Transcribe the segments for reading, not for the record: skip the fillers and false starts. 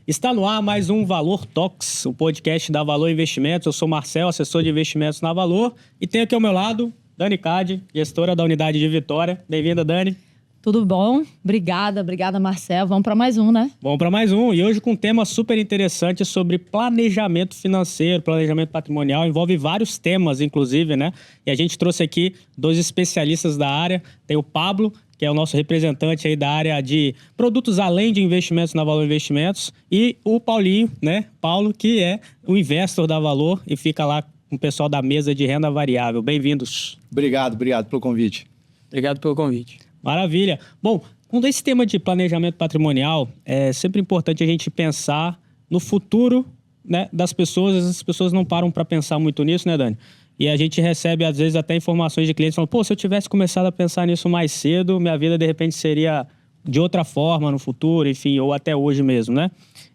Está no ar mais um Valor Talks, o podcast da Valor Investimentos. Eu sou Marcel, assessor de investimentos na Valor, e tenho aqui ao meu lado Dani Cade, gestora da unidade de Vitória. Bem-vinda, Dani. Tudo bom? Obrigada, Marcel. Vamos para mais um, né? Vamos para mais um. E hoje com um tema super interessante sobre planejamento financeiro, planejamento patrimonial. Envolve vários temas, inclusive, né? E a gente trouxe aqui dois especialistas da área. Tem o Pablo, que é o nosso representante aí da área de produtos além de investimentos na Valor Investimentos. E o Paulinho, né? Paulo, que é o investor da Valor e fica lá com o pessoal da mesa de renda variável. Bem-vindos. Obrigado pelo convite. Obrigado pelo convite. Maravilha. Bom, com esse tema de planejamento patrimonial, é sempre importante a gente pensar no futuro, né, das pessoas. As pessoas não param para pensar muito nisso, né, Dani? E a gente recebe, às vezes, até informações de clientes falando, pô, se eu tivesse começado a pensar nisso mais cedo, minha vida, de repente, seria de outra forma no futuro, enfim, ou até hoje mesmo, né?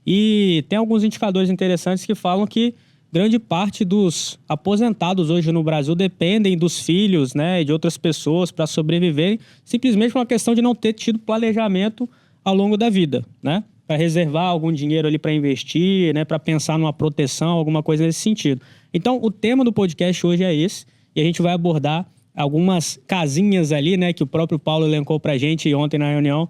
E tem alguns indicadores interessantes que falam que grande parte dos aposentados hoje no Brasil dependem dos filhos, né, e de outras pessoas para sobreviverem, simplesmente por uma questão de não ter tido planejamento ao longo da vida, né? Para reservar algum dinheiro ali para investir, né, para pensar numa proteção, alguma coisa nesse sentido. Então, o tema do podcast hoje é esse, e a gente vai abordar algumas casinhas ali, né, que o próprio Paulo elencou para a gente ontem na reunião,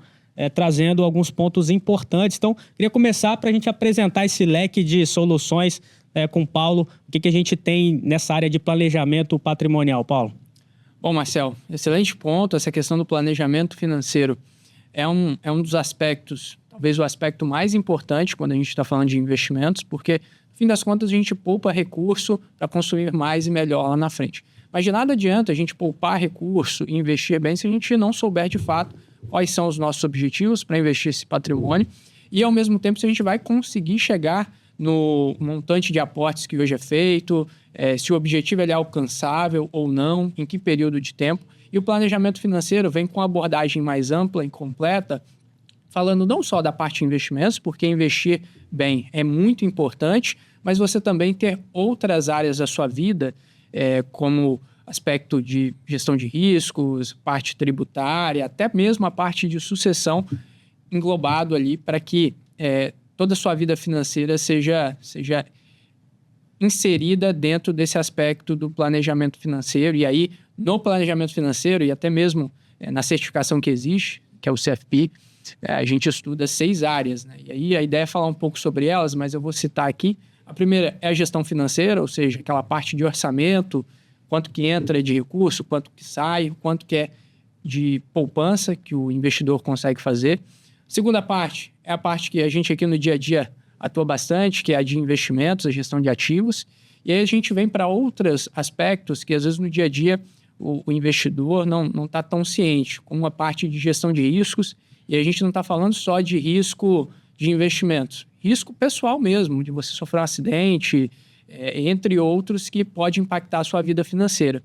trazendo alguns pontos importantes. Então, queria começar para a gente apresentar esse leque de soluções com o Paulo. O que a gente tem nessa área de planejamento patrimonial, Paulo? Bom, Marcel, excelente ponto. Essa questão do planejamento financeiro é um dos aspectos, talvez o aspecto mais importante quando a gente está falando de investimentos, porque, no fim das contas, a gente poupa recurso para consumir mais e melhor lá na frente. Mas de nada adianta a gente poupar recurso e investir bem se a gente não souber, de fato, quais são os nossos objetivos para investir esse patrimônio e, ao mesmo tempo, se a gente vai conseguir chegar no montante de aportes que hoje é feito, se o objetivo ele é alcançável ou não, em que período de tempo. E o planejamento financeiro vem com uma abordagem mais ampla e completa, falando não só da parte de investimentos, porque investir bem é muito importante, mas você também ter outras áreas da sua vida, como aspecto de gestão de riscos, parte tributária, até mesmo a parte de sucessão englobado ali para que toda a sua vida financeira seja inserida dentro desse aspecto do planejamento financeiro. E aí, no planejamento financeiro e até mesmo na certificação que existe, que é o CFP, a gente estuda 6 áreas, né? E aí a ideia é falar um pouco sobre elas, mas eu vou citar aqui. A primeira é a gestão financeira, ou seja, aquela parte de orçamento, quanto que entra de recurso, quanto que sai, quanto que é de poupança que o investidor consegue fazer. Segunda parte é a parte que a gente aqui no dia a dia atua bastante, que é a de investimentos, a gestão de ativos. E aí a gente vem para outros aspectos que às vezes no dia a dia o investidor não está tão ciente, como a parte de gestão de riscos. E a gente não está falando só de risco de investimentos, risco pessoal mesmo, de você sofrer um acidente, entre outros que pode impactar a sua vida financeira.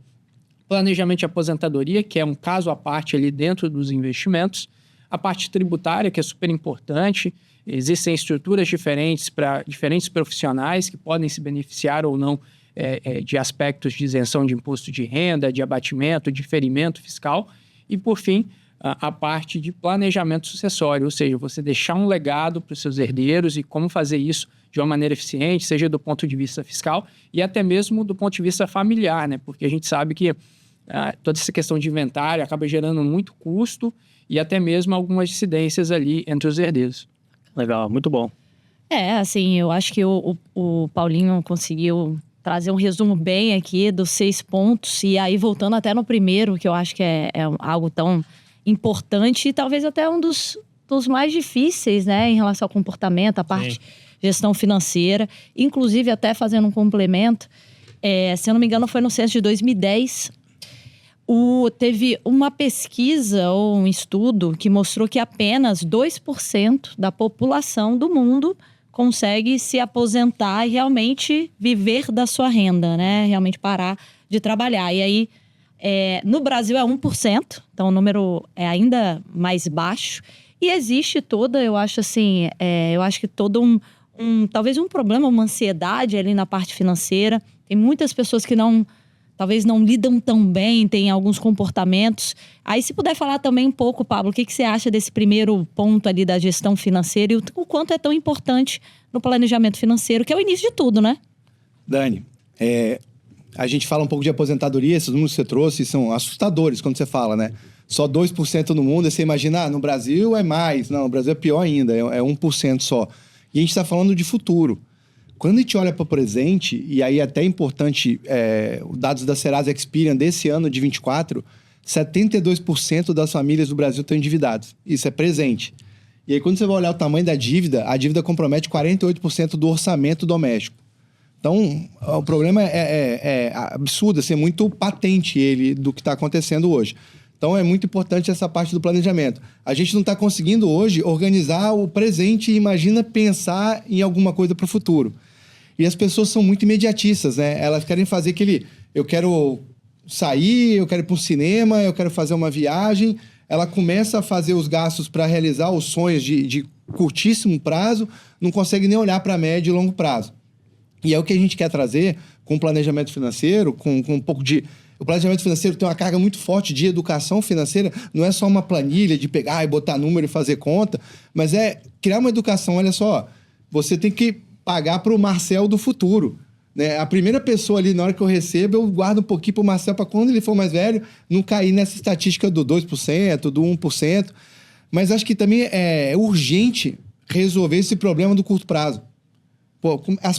Planejamento de aposentadoria, que é um caso à parte ali dentro dos investimentos. A parte tributária, que é super importante. Existem estruturas diferentes para diferentes profissionais que podem se beneficiar ou não de aspectos de isenção de imposto de renda, de abatimento, diferimento fiscal. E, por fim, a parte de planejamento sucessório, ou seja, você deixar um legado para os seus herdeiros e como fazer isso de uma maneira eficiente, seja do ponto de vista fiscal e até mesmo do ponto de vista familiar, né? Porque a gente sabe que toda essa questão de inventário acaba gerando muito custo e até mesmo algumas dissidências ali entre os herdeiros. Legal, muito bom. Assim, eu acho que o Paulinho conseguiu trazer um resumo bem aqui dos 6 pontos. E aí, voltando até no primeiro, que eu acho que é algo tão importante e talvez até um dos mais difíceis, né, em relação ao comportamento, a parte de gestão financeira. Inclusive, até fazendo um complemento, se eu não me engano, foi no censo de 2010... Teve uma pesquisa ou um estudo que mostrou que apenas 2% da população do mundo consegue se aposentar e realmente viver da sua renda, né? Realmente parar de trabalhar. E aí, no Brasil é 1%, então o número é ainda mais baixo. E existe eu acho assim, eu acho que todo talvez um problema, uma ansiedade ali na parte financeira. Tem muitas pessoas que não talvez não lidam tão bem, têm alguns comportamentos. Aí, se puder falar também um pouco, Pablo, o que você acha desse primeiro ponto ali da gestão financeira e o quanto é tão importante no planejamento financeiro, que é o início de tudo, né? Dani, a gente fala um pouco de aposentadoria, esses números que você trouxe são assustadores quando você fala, né? Só 2% no mundo, e você imagina, no Brasil é mais. Não, no Brasil é pior ainda, é 1% só. E a gente está falando de futuro. Quando a gente olha para o presente, e aí até é importante, os dados da Serasa Experian desse ano de 24, 72% das famílias do Brasil estão endividadas. Isso é presente. E aí quando você vai olhar o tamanho da dívida, a dívida compromete 48% do orçamento doméstico. Então, o problema é absurdo, assim, é muito patente ele do que está acontecendo hoje. Então, é muito importante essa parte do planejamento. A gente não está conseguindo hoje organizar o presente e, imagina, pensar em alguma coisa para o futuro. E as pessoas são muito imediatistas, né? Elas querem fazer eu quero sair, eu quero ir para um cinema, eu quero fazer uma viagem. Ela começa a fazer os gastos para realizar os sonhos de curtíssimo prazo, não consegue nem olhar para médio e longo prazo. E é o que a gente quer trazer com o planejamento financeiro, com um pouco de... O planejamento financeiro tem uma carga muito forte de educação financeira, não é só uma planilha de pegar e botar número e fazer conta, mas é criar uma educação. Olha só, você tem que pagar para o Marcel do futuro, né? A primeira pessoa ali, na hora que eu recebo, eu guardo um pouquinho para o Marcel, para quando ele for mais velho, não cair nessa estatística do 2%, do 1%. Mas acho que também é urgente resolver esse problema do curto prazo. Pô, as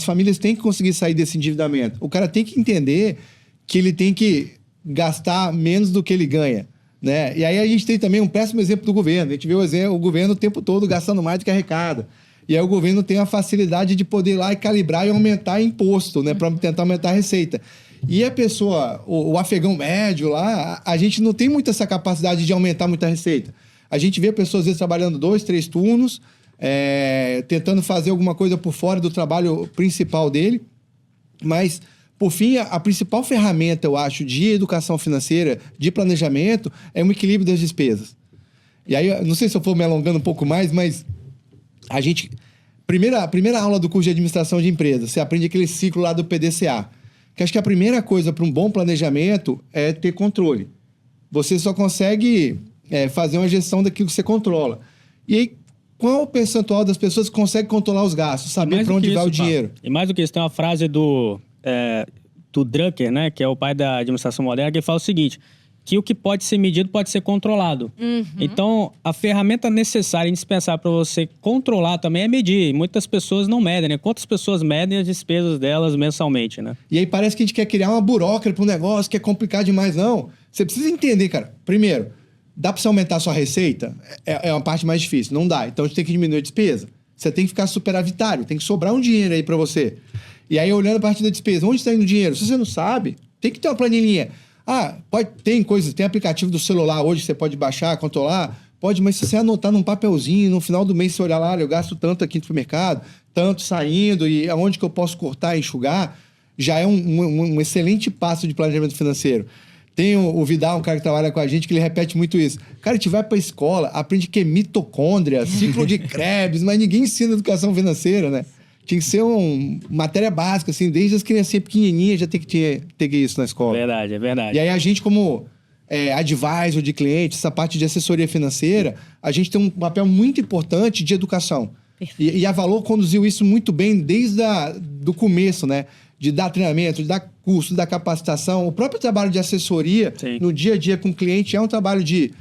famílias têm que conseguir sair desse endividamento. O cara tem que entender que ele tem que gastar menos do que ele ganha, né? E aí a gente tem também um péssimo exemplo do governo. A gente vê o governo o tempo todo gastando mais do que arrecada. E aí o governo tem a facilidade de poder ir lá e calibrar e aumentar imposto, né? Para tentar aumentar a receita. E a pessoa, o afegão médio lá, a gente não tem muito essa capacidade de aumentar muita receita. A gente vê pessoas, às vezes, trabalhando 2, 3 turnos, tentando fazer alguma coisa por fora do trabalho principal dele, mas... Por fim, a principal ferramenta, eu acho, de educação financeira, de planejamento, é um equilíbrio das despesas. E aí, não sei se eu for me alongando um pouco mais, mas a gente... Primeira aula do curso de administração de empresas, você aprende aquele ciclo lá do PDCA. Que acho que a primeira coisa para um bom planejamento é ter controle. Você só consegue fazer uma gestão daquilo que você controla. E aí, qual o percentual das pessoas que consegue controlar os gastos, saber para onde vai o dinheiro? E mais do que isso, tem uma frase do Drucker, né, que é o pai da administração moderna, que ele fala o seguinte, que o que pode ser medido pode ser controlado. Uhum. Então, a ferramenta necessária e indispensável para você controlar também é medir. Muitas pessoas não medem, né? Quantas pessoas medem as despesas delas mensalmente, né? E aí parece que a gente quer criar uma burocracia para um negócio que é complicado demais. Não. Você precisa entender, cara. Primeiro, dá para você aumentar a sua receita? É uma parte mais difícil. Não dá. Então, a gente tem que diminuir a despesa. Você tem que ficar superavitário. Tem que sobrar um dinheiro aí para você. E aí, olhando a parte da despesa, onde está indo o dinheiro? Se você não sabe, tem que ter uma planilhinha. Tem aplicativo do celular hoje que você pode baixar, controlar. Pode, mas se você anotar num papelzinho, no final do mês você olhar lá, eu gasto tanto aqui no supermercado, tanto saindo, e aonde que eu posso cortar e enxugar, já é um excelente passo de planejamento financeiro. Tem o Vidal, um cara que trabalha com a gente, que ele repete muito isso. Cara, a gente vai pra escola, aprende que é mitocôndria, ciclo de Krebs, mas ninguém ensina educação financeira, né? Tinha que ser uma matéria básica, assim, desde as criancinhas pequenininhas já tem que ter isso na escola. Verdade, é verdade. E aí a gente, como advisor de cliente, essa parte de assessoria financeira, a gente tem um papel muito importante de educação. E a Valor conduziu isso muito bem desde do começo, né? De dar treinamento, de dar curso, de dar capacitação. O próprio trabalho de assessoria, sim, no dia a dia com o cliente é um trabalho de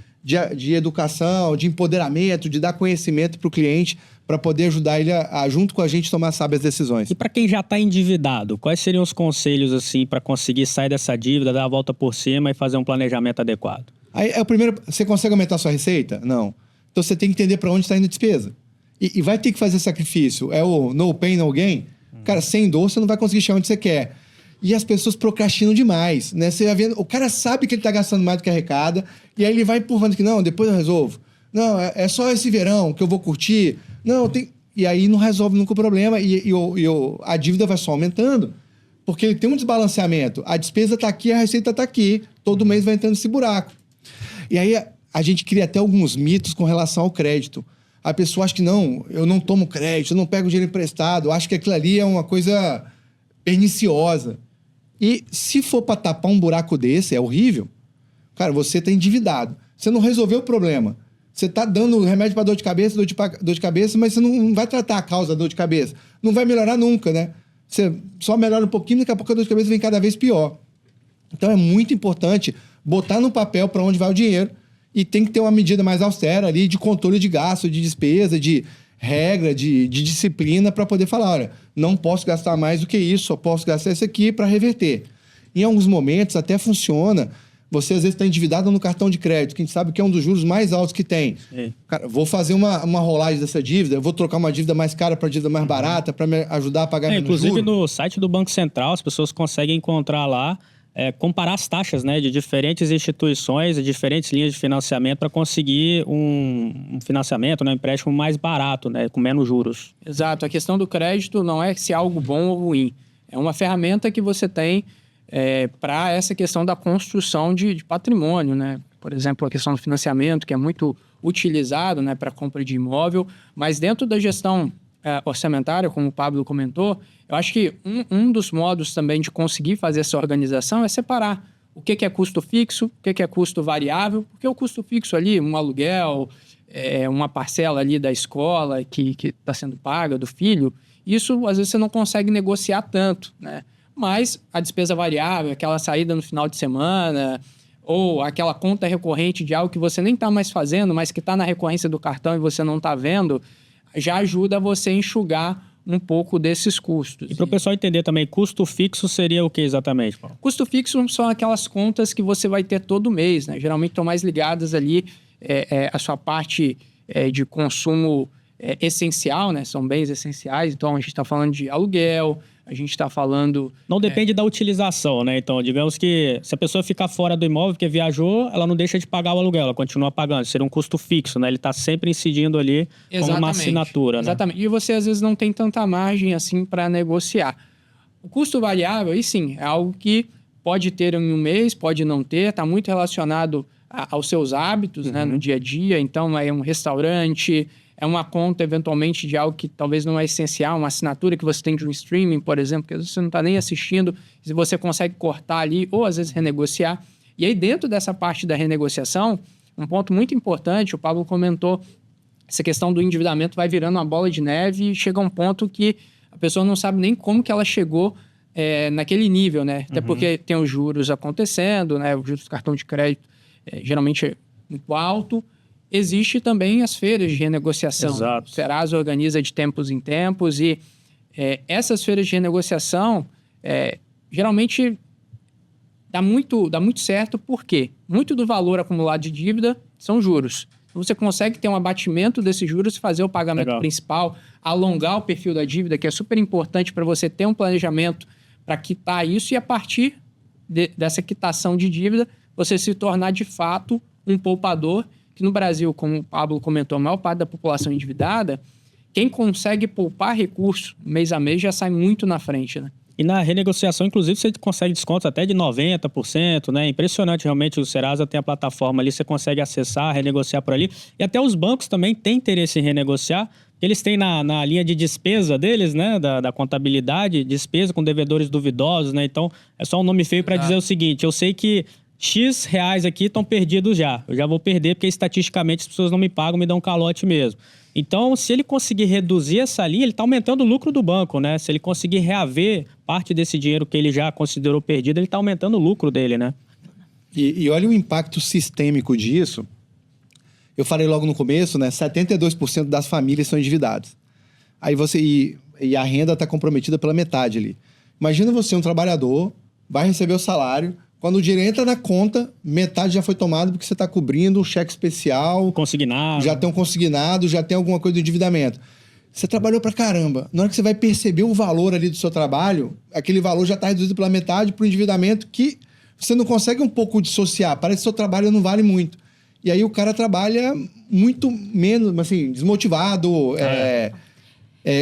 educação, de empoderamento, de dar conhecimento para o cliente, para poder ajudar ele junto com a gente, tomar sábias decisões. E para quem já está endividado, quais seriam os conselhos assim para conseguir sair dessa dívida, dar a volta por cima e fazer um planejamento adequado? Aí o primeiro, você consegue aumentar a sua receita? Não. Então você tem que entender para onde está indo a despesa. E vai ter que fazer sacrifício. É o no pain, no gain. Cara, sem dor você não vai conseguir chegar onde você quer. E as pessoas procrastinam demais, né? Você vai vendo, o cara sabe que ele está gastando mais do que arrecada, e aí ele vai empurrando que não, depois eu resolvo. Não, é só esse verão que eu vou curtir. Não, e aí não resolve nunca o problema e a dívida vai só aumentando, porque ele tem um desbalanceamento. A despesa está aqui, a receita está aqui. Todo mês vai entrando nesse buraco. E aí a gente cria até alguns mitos com relação ao crédito. A pessoa acha que não, eu não tomo crédito, eu não pego dinheiro emprestado, acho que aquilo ali é uma coisa perniciosa. E se for para tapar um buraco desse, é horrível. Cara, você tá endividado. Você não resolveu o problema. Você tá dando remédio para dor de cabeça, dor de cabeça, mas você não vai tratar a causa da dor de cabeça. Não vai melhorar nunca, né? Você só melhora um pouquinho, daqui a pouco a dor de cabeça vem cada vez pior. Então é muito importante botar no papel para onde vai o dinheiro e tem que ter uma medida mais austera ali de controle de gasto, de despesa, de regra, de disciplina para poder falar, olha, não posso gastar mais do que isso, só posso gastar isso aqui para reverter. Em alguns momentos até funciona. Você, às vezes, está endividado no cartão de crédito, que a gente sabe que é um dos juros mais altos que tem. Cara, vou fazer uma rolagem dessa dívida, vou trocar uma dívida mais cara para dívida mais barata, para me ajudar a pagar menos juros. Inclusive, no site do Banco Central, as pessoas conseguem encontrar lá, comparar as taxas, né, de diferentes instituições e diferentes linhas de financiamento para conseguir um financiamento, né, um empréstimo mais barato, né, com menos juros. Exato. A questão do crédito não é se é algo bom ou ruim. É uma ferramenta que você tem para essa questão da construção de patrimônio, né? Por exemplo, a questão do financiamento, que é muito utilizado, né, para compra de imóvel, mas dentro da gestão orçamentária, como o Pablo comentou, eu acho que um dos modos também de conseguir fazer essa organização é separar o que é custo fixo, o que é custo variável, porque o custo fixo ali, um aluguel, uma parcela ali da escola que está sendo paga, do filho, isso às vezes você não consegue negociar tanto, né? Mas a despesa variável, aquela saída no final de semana, ou aquela conta recorrente de algo que você nem está mais fazendo, mas que está na recorrência do cartão e você não está vendo, já ajuda você a enxugar um pouco desses custos. E para o pessoal entender também, custo fixo seria o que exatamente, Paulo? Custo fixo são aquelas contas que você vai ter todo mês, né? Geralmente estão mais ligadas ali à sua parte de consumo essencial, né? São bens essenciais, então a gente está falando de aluguel, a gente está falando... Não depende da utilização, né? Então, digamos que se a pessoa ficar fora do imóvel porque viajou, ela não deixa de pagar o aluguel, ela continua pagando. Seria um custo fixo, né? Ele está sempre incidindo ali como uma assinatura, né? Exatamente. E você, às vezes, não tem tanta margem assim para negociar. O custo variável, aí sim, é algo que pode ter em um mês, pode não ter, está muito relacionado aos seus hábitos, né, no dia a dia. Então, é um restaurante... É uma conta, eventualmente, de algo que talvez não é essencial, uma assinatura que você tem de um streaming, por exemplo, que às vezes você não está nem assistindo, se você consegue cortar ali ou, às vezes, renegociar. E aí, dentro dessa parte da renegociação, um ponto muito importante, o Pablo comentou, essa questão do endividamento vai virando uma bola de neve e chega a um ponto que a pessoa não sabe nem como que ela chegou naquele nível, né? Até porque tem os juros acontecendo, né? Os juros do cartão de crédito geralmente é muito alto. Existe também as feiras de renegociação. Exato. O Serasa organiza de tempos em tempos e essas feiras de renegociação geralmente dá muito certo, porque muito do valor acumulado de dívida são juros. Você consegue ter um abatimento desses juros e fazer o pagamento principal, alongar o perfil da dívida, que é super importante para você ter um planejamento para quitar isso e a partir dessa quitação de dívida você se tornar de fato um poupador, que no Brasil, como o Pablo comentou, a maior parte da população endividada, quem consegue poupar recurso mês a mês já sai muito na frente, né? E na renegociação, inclusive, você consegue descontos até de 90%, né? Impressionante, realmente, o Serasa tem a plataforma ali, você consegue acessar, renegociar por ali. E até os bancos também têm interesse em renegociar, eles têm na linha de despesa deles, né? Da contabilidade, despesa com devedores duvidosos, né? Então, é só um nome feio para dizer o seguinte, eu sei que X reais aqui estão perdidos já. Eu já vou perder porque estatisticamente as pessoas não me pagam, me dão calote mesmo. Então, se ele conseguir reduzir essa linha, ele está aumentando o lucro do banco, né? Se ele conseguir reaver parte desse dinheiro que ele já considerou perdido, ele está aumentando o lucro dele, né? E olha o impacto sistêmico disso. Eu falei logo no começo, né? 72% das famílias são endividadas. Aí e a renda está comprometida pela metade ali. Imagina você, um trabalhador, vai receber o salário. Quando o dinheiro entra na conta, metade já foi tomado porque você está cobrindo um cheque especial. Consignado. Já tem um consignado, já tem alguma coisa do endividamento. Você trabalhou pra caramba. Na hora que você vai perceber o valor ali do seu trabalho, aquele valor já está reduzido pela metade para o endividamento que você não consegue um pouco dissociar. Parece que o seu trabalho não vale muito. E aí o cara trabalha muito menos, assim, desmotivado.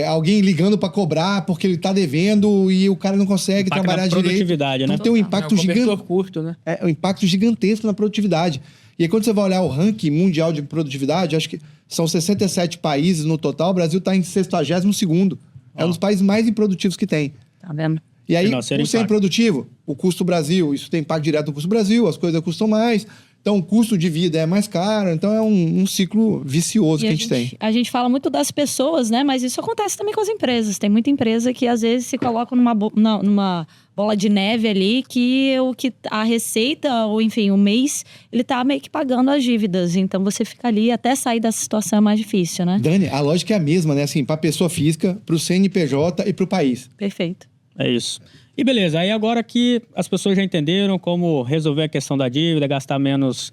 Alguém ligando para cobrar porque ele está devendo e o cara não consegue trabalhar direito. Produtividade, né? Então tem um impacto gigantesco. Curto, né? Um impacto gigantesco na produtividade. E aí quando você vai olhar o ranking mundial de produtividade, acho que são 67 países no total, o Brasil está em 62º. É um dos países mais improdutivos que tem. Tá vendo? E aí, Financeiro por ser impacta. improdutivo, o custo Brasil, isso tem impacto direto no custo Brasil, as coisas custam mais, então o custo de vida é mais caro, então é um ciclo vicioso E que a gente tem. A gente fala muito das pessoas, né? Mas isso acontece também com as empresas. Tem muita empresa que às vezes se coloca numa bola de neve ali que a receita, ou enfim, o mês, ele tá meio que pagando as dívidas. Então você fica ali até sair dessa situação é mais difícil, né? Dani, a lógica é a mesma, né? Assim, para pessoa física, para o CNPJ e para o país. Perfeito. É isso. E beleza, aí agora que as pessoas já entenderam como resolver a questão da dívida, gastar menos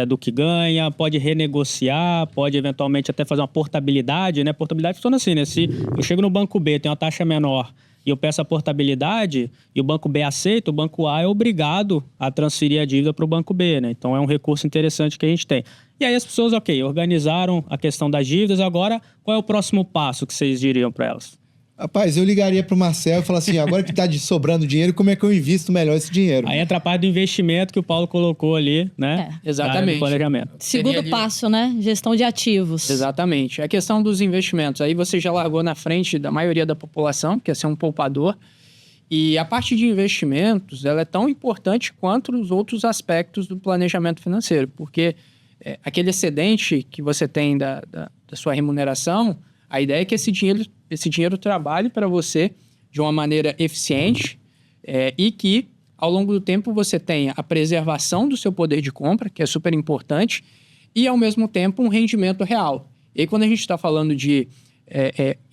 do que ganha, pode renegociar, pode eventualmente até fazer uma portabilidade, né? Portabilidade funciona assim, né? Se eu chego no banco B, tem uma taxa menor e eu peço a portabilidade e o banco B aceita, o banco A é obrigado a transferir a dívida para o banco B, né? Então é um recurso interessante que a gente tem. E aí as pessoas, ok, organizaram a questão das dívidas, agora qual é o próximo passo que vocês diriam para elas? Rapaz, eu ligaria pro Marcel e falaria assim, agora que tá sobrando dinheiro, como é que eu invisto melhor esse dinheiro? Aí entra a parte do investimento que o Paulo colocou ali, né? Exatamente. Da área do planejamento. Segundo Seria ali- passo, né? Gestão de ativos. Exatamente. A questão dos investimentos. Aí você já largou na frente da maioria da população, que é ser um poupador. E a parte de investimentos, ela é tão importante quanto os outros aspectos do planejamento financeiro. Porque aquele excedente que você tem da sua remuneração, a ideia é que esse dinheiro trabalhe para você de uma maneira eficiente e que, ao longo do tempo, você tenha a preservação do seu poder de compra, que é super importante, e, ao mesmo tempo, um rendimento real. E aí, quando a gente está falando de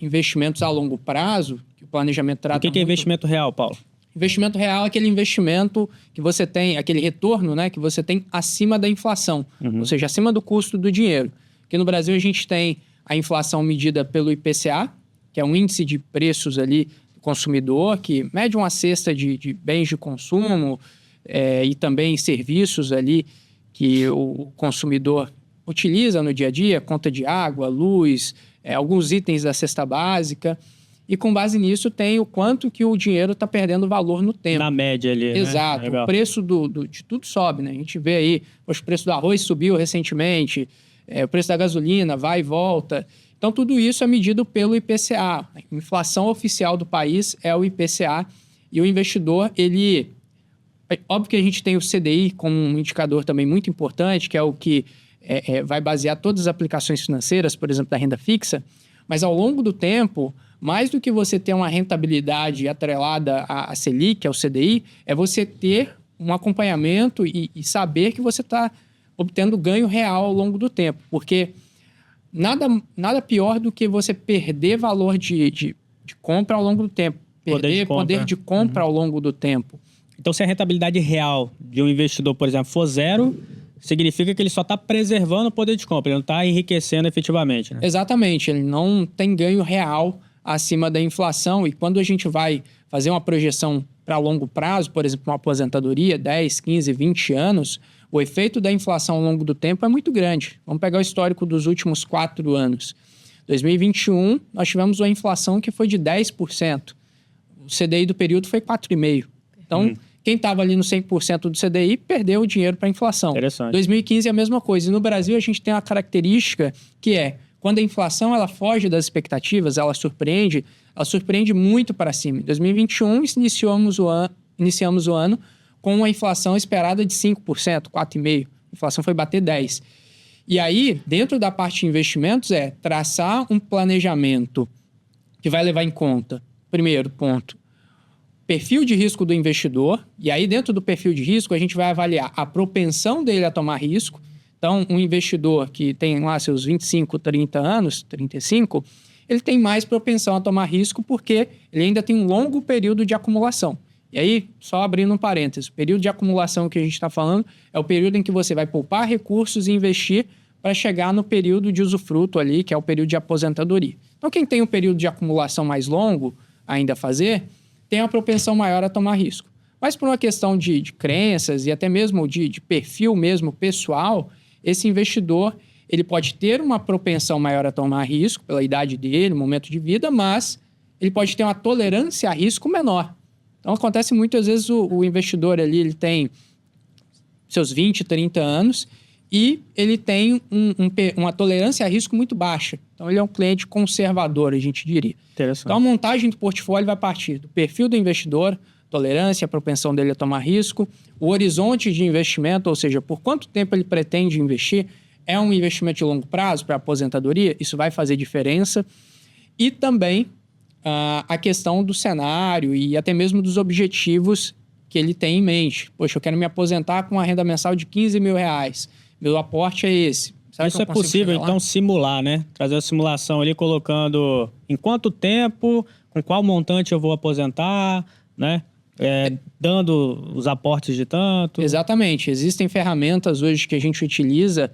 investimentos a longo prazo, que o planejamento trata O que é muito... investimento real, Paulo? Investimento real é aquele investimento que você tem, aquele retorno, né, que você tem acima da inflação, ou seja, acima do custo do dinheiro. Aqui no Brasil a gente tem a inflação medida pelo IPCA, que é um índice de preços ali do consumidor, que mede uma cesta de bens de consumo e também serviços ali que o consumidor utiliza no dia a dia, conta de água, luz, alguns itens da cesta básica. E com base nisso tem o quanto que o dinheiro está perdendo valor no tempo. Na média ali, né? Exato. Legal. O preço de tudo sobe, né? A gente vê aí, poxa, o preço do arroz subiu recentemente, o preço da gasolina vai e volta. Então, tudo isso é medido pelo IPCA. A inflação oficial do país é o IPCA. E o investidor, ele... Óbvio que a gente tem o CDI como um indicador também muito importante, que é o que vai basear todas as aplicações financeiras, por exemplo, da renda fixa. Mas, ao longo do tempo, mais do que você ter uma rentabilidade atrelada à Selic, ao CDI, é você ter um acompanhamento e saber que você está obtendo ganho real ao longo do tempo. Porque nada pior do que você perder valor de compra ao longo do tempo. Perder poder de compra ao longo do tempo. Então, se a rentabilidade real de um investidor, por exemplo, for zero, significa que ele só está preservando o poder de compra, ele não está enriquecendo efetivamente, né? Exatamente, ele não tem ganho real acima da inflação. E quando a gente vai fazer uma projeção para longo prazo, por exemplo, uma aposentadoria, 10, 15, 20 anos, o efeito da inflação ao longo do tempo é muito grande. Vamos pegar o histórico dos últimos 4 anos. 2021, nós tivemos uma inflação que foi de 10%. O CDI do período foi 4,5%. Então, quem estava ali no 100% do CDI perdeu o dinheiro para a inflação. Interessante. 2015 é a mesma coisa. E no Brasil, a gente tem uma característica que é, quando a inflação ela foge das expectativas, ela surpreende muito para cima. Em 2021, iniciamos o ano com uma inflação esperada de 5%, 4,5%. A inflação foi bater 10%. E aí, dentro da parte de investimentos, traçar um planejamento que vai levar em conta, primeiro ponto, perfil de risco do investidor. E aí, dentro do perfil de risco, a gente vai avaliar a propensão dele a tomar risco. Então, um investidor que tem lá seus 25, 30 anos, 35, ele tem mais propensão a tomar risco porque ele ainda tem um longo período de acumulação. E aí, só abrindo um parênteses, o período de acumulação que a gente está falando é o período em que você vai poupar recursos e investir para chegar no período de usufruto ali, que é o período de aposentadoria. Então, quem tem um período de acumulação mais longo ainda a fazer, tem uma propensão maior a tomar risco. Mas por uma questão de crenças e até mesmo de perfil mesmo pessoal, esse investidor ele pode ter uma propensão maior a tomar risco pela idade dele, momento de vida, mas ele pode ter uma tolerância a risco menor. Então, acontece muitas vezes o investidor ali, ele tem seus 20, 30 anos e ele tem uma tolerância a risco muito baixa. Então, ele é um cliente conservador, a gente diria. Interessante. Então, a montagem do portfólio vai partir do perfil do investidor, tolerância, a propensão dele a tomar risco, o horizonte de investimento, ou seja, por quanto tempo ele pretende investir, é um investimento de longo prazo para a aposentadoria, isso vai fazer diferença. E também a questão do cenário e até mesmo dos objetivos que ele tem em mente. Poxa, eu quero me aposentar com uma renda mensal de R$15 mil, meu aporte é esse. Será Isso que eu é consigo possível, chegar lá? então, simular, né? Trazer a simulação ali, colocando em quanto tempo, com qual montante eu vou aposentar, né? Dando os aportes de tanto. Exatamente. Existem ferramentas hoje que a gente utiliza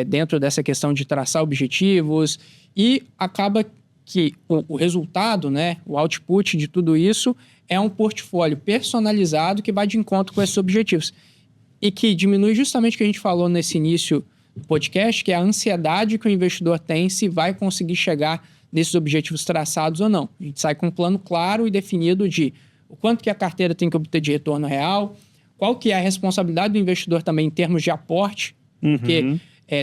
dentro dessa questão de traçar objetivos e acaba que o resultado, né, o output de tudo isso é um portfólio personalizado que vai de encontro com esses objetivos e que diminui justamente o que a gente falou nesse início do podcast, que é a ansiedade que o investidor tem se vai conseguir chegar nesses objetivos traçados ou não. A gente sai com um plano claro e definido de o quanto que a carteira tem que obter de retorno real, qual que é a responsabilidade do investidor também em termos de aporte, porque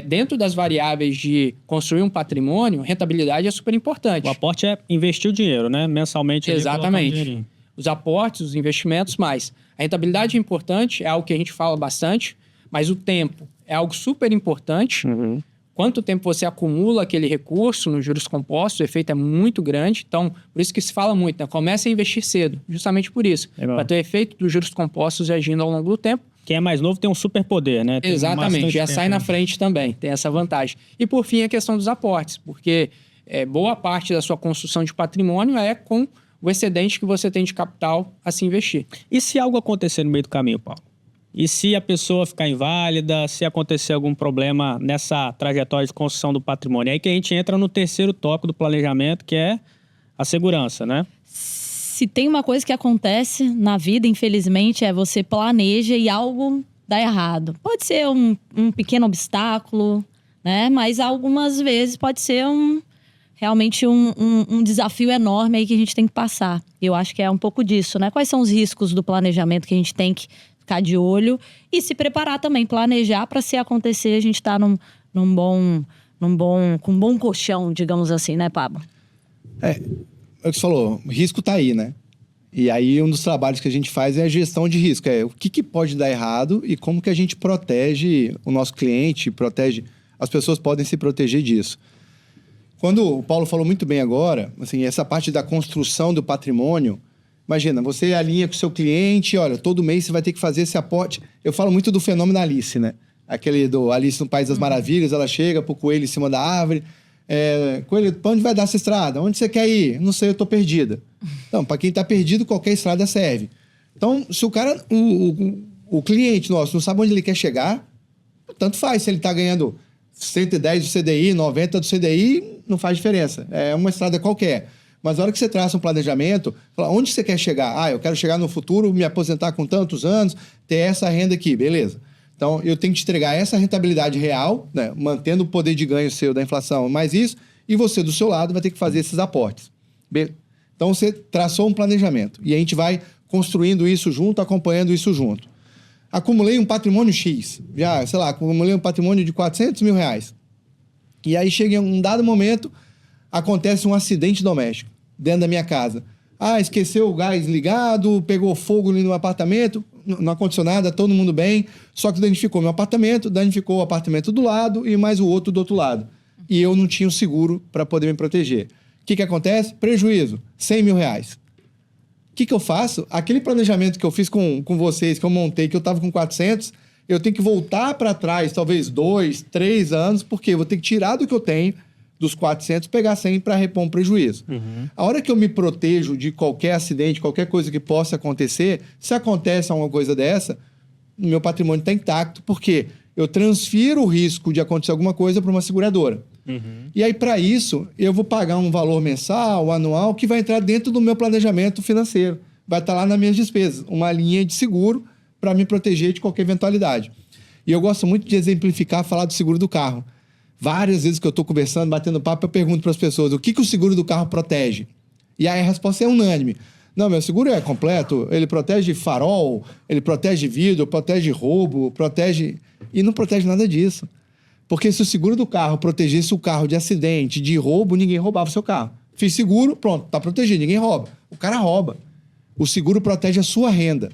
dentro das variáveis de construir um patrimônio, rentabilidade é super importante. O aporte é investir o dinheiro, né? Mensalmente. Ali, Exatamente. Os aportes, os investimentos, mais. A rentabilidade é importante, é algo que a gente fala bastante, mas o tempo é algo super importante. Quanto tempo você acumula aquele recurso nos juros compostos, o efeito é muito grande. Então, por isso que se fala muito, né? Comece a investir cedo, justamente por isso. Para ter o efeito dos juros compostos agindo ao longo do tempo. Quem é mais novo tem um superpoder, né? Tem Exatamente, já tempo, sai na frente também, tem essa vantagem. E por fim, a questão dos aportes, porque boa parte da sua construção de patrimônio é com o excedente que você tem de capital a se investir. E se algo acontecer no meio do caminho, Paulo? E se a pessoa ficar inválida, se acontecer algum problema nessa trajetória de construção do patrimônio? É aí que a gente entra no terceiro tópico do planejamento, que é a segurança, né? Se tem uma coisa que acontece na vida, infelizmente, é você planeja e algo dá errado. Pode ser um pequeno obstáculo, né? Mas algumas vezes pode ser realmente um desafio enorme aí que a gente tem que passar. Eu acho que é um pouco disso, né? Quais são os riscos do planejamento que a gente tem que ficar de olho e se preparar também, planejar para se acontecer a gente tá com um bom colchão, digamos assim, né, Pablo? É o que você falou, o risco tá aí, né? E aí um dos trabalhos que a gente faz é a gestão de risco, o que pode dar errado e como que a gente protege o nosso cliente, as pessoas podem se proteger disso. Quando o Paulo falou muito bem agora, assim, essa parte da construção do patrimônio, imagina, você alinha com o seu cliente, olha, todo mês você vai ter que fazer esse aporte. Eu falo muito do fenômeno Alice, né? Aquele do Alice no País das Maravilhas, ela chega pro coelho em cima da árvore. Coelho, pra onde vai dar essa estrada? Onde você quer ir? Não sei, eu tô perdida. Então, para quem tá perdido, qualquer estrada serve. Então, se o cara, o cliente nosso não sabe onde ele quer chegar, tanto faz. Se ele tá ganhando 110 do CDI, 90 do CDI, não faz diferença. É uma estrada qualquer. Mas na hora que você traça um planejamento, fala, onde você quer chegar? Eu quero chegar no futuro, me aposentar com tantos anos, ter essa renda aqui, beleza. Então, eu tenho que te entregar essa rentabilidade real, né, mantendo o poder de ganho seu da inflação, mais isso, e você, do seu lado, vai ter que fazer esses aportes. Então, você traçou um planejamento, e a gente vai construindo isso junto, acompanhando isso junto. Acumulei um patrimônio X, acumulei um patrimônio de R$400 mil. E aí, chega em um dado momento, acontece um acidente doméstico dentro da minha casa. Esqueceu o gás ligado, pegou fogo ali no apartamento, não aconteceu nada, todo mundo bem, só que danificou meu apartamento, danificou o apartamento do lado e mais o outro do outro lado. E eu não tinha o seguro para poder me proteger. O que acontece? Prejuízo, R$100 mil. O que eu faço? Aquele planejamento que eu fiz com vocês, que eu montei, que eu estava com 400, eu tenho que voltar para trás, talvez 2, 3 anos, porque eu vou ter que tirar do que eu tenho, dos 400, pegar 100 para repor um prejuízo. A hora que eu me protejo de qualquer acidente, qualquer coisa que possa acontecer, se acontece alguma coisa dessa, meu patrimônio está intacto, porque eu transfiro o risco de acontecer alguma coisa para uma seguradora. E aí, para isso, eu vou pagar um valor mensal, anual, que vai entrar dentro do meu planejamento financeiro. Vai estar lá nas minhas despesas, uma linha de seguro para me proteger de qualquer eventualidade. E eu gosto muito de exemplificar, falar do seguro do carro. Várias vezes que eu estou conversando, batendo papo, eu pergunto para as pessoas o que o seguro do carro protege. E aí a resposta é unânime. Não, meu seguro é completo, ele protege farol, ele protege vidro, protege roubo, protege... E não protege nada disso. Porque se o seguro do carro protegesse o carro de acidente, de roubo, ninguém roubava o seu carro. Fiz seguro, pronto, tá protegido, ninguém rouba. O cara rouba. O seguro protege a sua renda.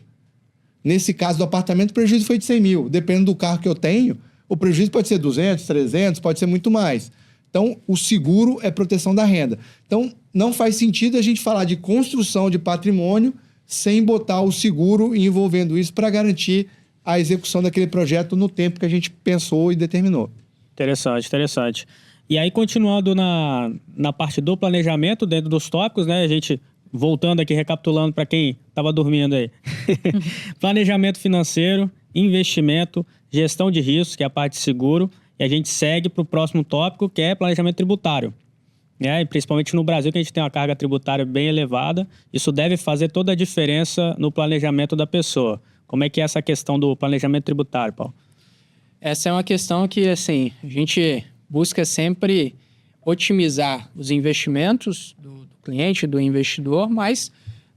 Nesse caso do apartamento, o prejuízo foi de 100 mil. Dependendo do carro que eu tenho, o prejuízo pode ser 200, 300, pode ser muito mais. Então, o seguro é proteção da renda. Então, não faz sentido a gente falar de construção de patrimônio sem botar o seguro e envolvendo isso para garantir a execução daquele projeto no tempo que a gente pensou e determinou. Interessante, interessante. E aí, continuando na parte do planejamento, dentro dos tópicos, né? A gente, voltando aqui, recapitulando para quem estava dormindo aí. Planejamento financeiro, investimento, gestão de riscos, que é a parte de seguro. E a gente segue para o próximo tópico, que é planejamento tributário. E principalmente no Brasil, que a gente tem uma carga tributária bem elevada, isso deve fazer toda a diferença no planejamento da pessoa. Como é que é essa questão do planejamento tributário, Paulo? Essa é uma questão que, assim, a gente busca sempre otimizar os investimentos do cliente, do investidor, mas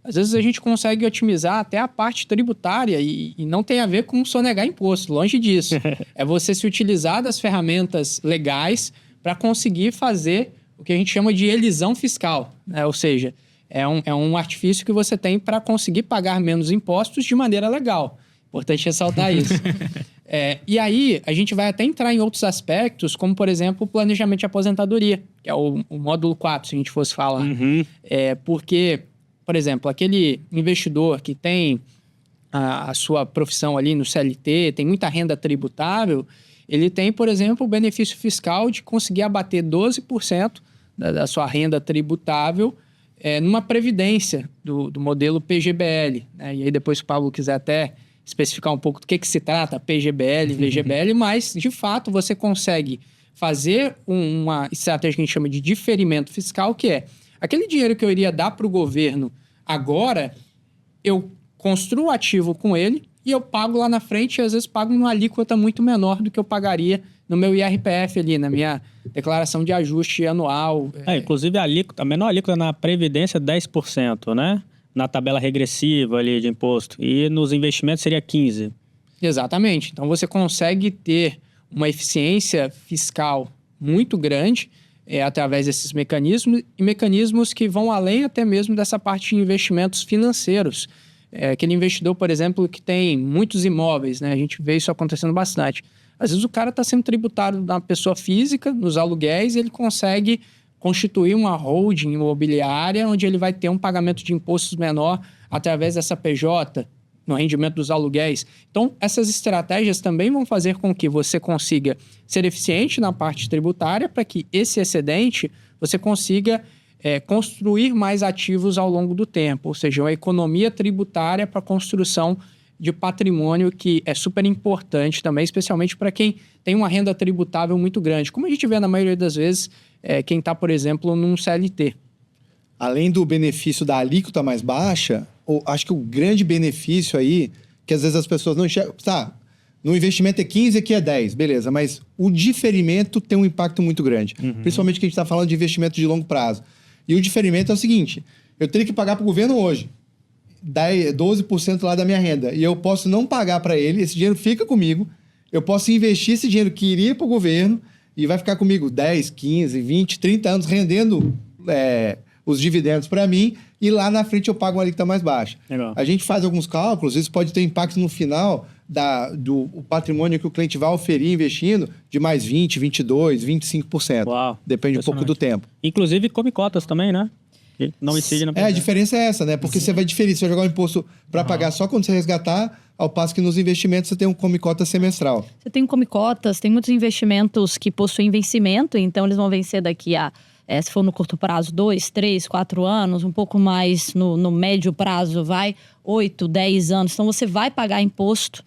às vezes a gente consegue otimizar até a parte tributária e não tem a ver com sonegar imposto, longe disso. É você se utilizar das ferramentas legais para conseguir fazer o que a gente chama de elisão fiscal, né? Ou seja, é um artifício que você tem para conseguir pagar menos impostos de maneira legal. Importante ressaltar isso. E aí, a gente vai até entrar em outros aspectos, como, por exemplo, o planejamento de aposentadoria, que é o módulo 4, se a gente fosse falar. Uhum. Porque, por exemplo, aquele investidor que tem a sua profissão ali no CLT, tem muita renda tributável, ele tem, por exemplo, o benefício fiscal de conseguir abater 12% da sua renda tributável numa previdência do modelo PGBL, né? E aí depois que o Pablo quiser até especificar um pouco do que se trata, PGBL, VGBL, mas, de fato, você consegue fazer uma estratégia que a gente chama de diferimento fiscal, que é aquele dinheiro que eu iria dar para o governo agora, eu construo ativo com ele e eu pago lá na frente, e às vezes pago numa alíquota muito menor do que eu pagaria no meu IRPF ali, na minha declaração de ajuste anual. Inclusive, a menor alíquota na Previdência é 10%, né? Na tabela regressiva ali de imposto. E nos investimentos seria 15%. Exatamente. Então, você consegue ter uma eficiência fiscal muito grande através desses mecanismos e mecanismos que vão além até mesmo dessa parte de investimentos financeiros. Aquele investidor, por exemplo, que tem muitos imóveis, né? A gente vê isso acontecendo bastante. Às vezes o cara está sendo tributado da pessoa física, nos aluguéis, e ele consegue constituir uma holding imobiliária onde ele vai ter um pagamento de impostos menor através dessa PJ, no rendimento dos aluguéis. Então, essas estratégias também vão fazer com que você consiga ser eficiente na parte tributária para que esse excedente você consiga construir mais ativos ao longo do tempo, ou seja, uma economia tributária para a construção de patrimônio que é super importante também, especialmente para quem tem uma renda tributável muito grande, como a gente vê na maioria das vezes quem está, por exemplo, num CLT. Além do benefício da alíquota mais baixa, acho que o grande benefício aí, que às vezes as pessoas não enxergam, no investimento é 15, aqui é 10, beleza, mas o diferimento tem um impacto muito grande, principalmente que a gente está falando de investimento de longo prazo. E o diferimento é o seguinte, eu teria que pagar para o governo hoje, 12% lá da minha renda, e eu posso não pagar para ele, esse dinheiro fica comigo, eu posso investir esse dinheiro que iria para o governo e vai ficar comigo 10, 15, 20, 30 anos rendendo os dividendos para mim, e lá na frente eu pago uma alíquota mais baixa. Legal. A gente faz alguns cálculos, isso pode ter impacto no final do patrimônio que o cliente vai oferir investindo de mais 20, 22, 25%. Uau, depende um pouco do tempo. Inclusive, come cotas também, né? E não incide na a diferença é essa, né? Porque você vai diferir, você vai jogar o imposto para pagar só quando você resgatar, ao passo que nos investimentos você tem um come cota semestral. Você tem come cotas, tem muitos investimentos que possuem vencimento, então eles vão vencer daqui a, se for no curto prazo, 2, 3, 4 anos, um pouco mais no médio prazo, 8, 10 anos. Então você vai pagar imposto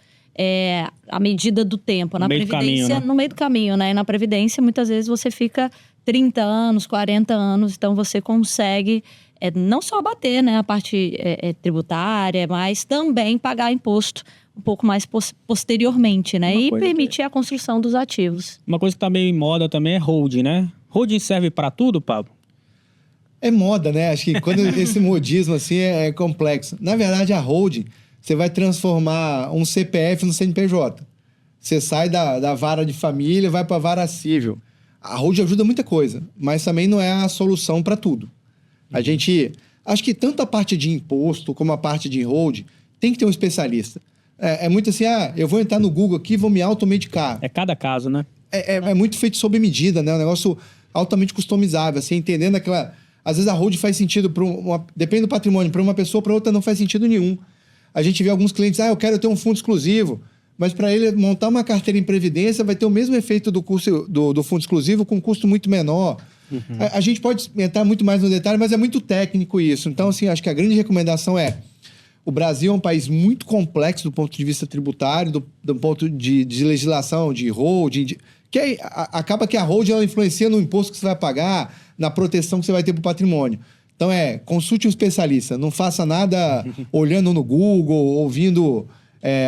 à medida do tempo. Na Previdência, no meio do caminho, né? Na Previdência, muitas vezes você fica 30 anos, 40 anos, então você consegue não só abater, né, a parte tributária, mas também pagar imposto um pouco mais posteriormente, né? E permitir a construção dos ativos. Uma coisa que está meio em moda também é holding, né? Holding serve para tudo, Pablo? É moda, né? Acho que quando esse modismo assim é complexo. Na verdade, a holding, você vai transformar um CPF no CNPJ. Você sai da vara de família e vai para a vara civil. A holding ajuda muita coisa, mas também não é a solução para tudo. A gente, Acho que tanto a parte de imposto como a parte de hold tem que ter um especialista. É muito assim, eu vou entrar no Google aqui e vou me automedicar. É cada caso, né? É muito feito sob medida, né? Um negócio altamente customizável, assim, entendendo aquela... Às vezes a hold faz sentido depende do patrimônio, para uma pessoa, para outra não faz sentido nenhum. A gente vê alguns clientes, eu quero ter um fundo exclusivo, mas para ele montar uma carteira em previdência vai ter o mesmo efeito do fundo exclusivo com um custo muito menor. Uhum. A gente pode entrar muito mais no detalhe, mas é muito técnico isso. Então, assim, acho que a grande recomendação é: o Brasil é um país muito complexo do ponto de vista tributário, do ponto de legislação, de holding, acaba que a holding ela influencia no imposto que você vai pagar, na proteção que você vai ter para o patrimônio. Então, consulte um especialista. Não faça nada olhando no Google, ouvindo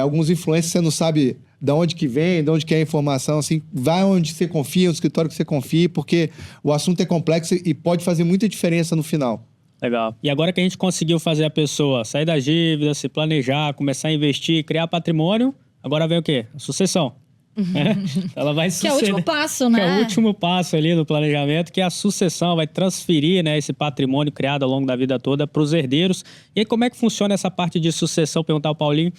alguns influencers que você não sabe de onde que vem, de onde que é a informação. Assim, vai onde você confia, no escritório que você confie, porque o assunto é complexo e pode fazer muita diferença no final. Legal. E agora que a gente conseguiu fazer a pessoa sair das dívidas, se planejar, começar a investir, criar patrimônio, agora vem o quê? A sucessão. Ela vai suceder. Que é o último passo, né? Que é o último passo ali no planejamento, que é a sucessão, vai transferir, né, esse patrimônio criado ao longo da vida toda para os herdeiros. E aí, como é que funciona essa parte de sucessão? Perguntar ao Paulinho,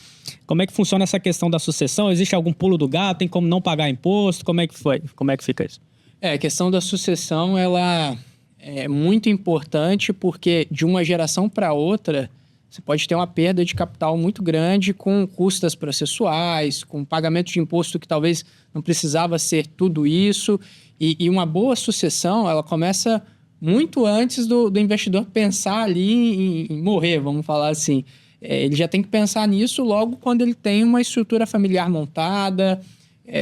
como é que funciona essa questão da sucessão? Existe algum pulo do gato? Tem como não pagar imposto? Como é que foi? Como é que fica isso? A questão da sucessão, ela é muito importante porque de uma geração para outra, você pode ter uma perda de capital muito grande com custas processuais, com pagamento de imposto que talvez não precisava ser tudo isso. E uma boa sucessão, ela começa muito antes do investidor pensar ali em morrer, vamos falar assim. Ele já tem que pensar nisso logo quando ele tem uma estrutura familiar montada,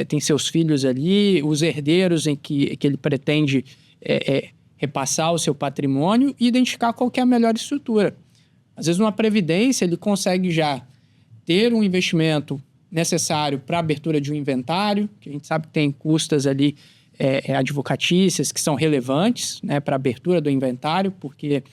tem seus filhos ali, os herdeiros em que ele pretende repassar o seu patrimônio e identificar qual que é a melhor estrutura. Às vezes, numa previdência, ele consegue já ter um investimento necessário para a abertura de um inventário, que a gente sabe que tem custas ali advocatícias que são relevantes, né, para a abertura do inventário, porque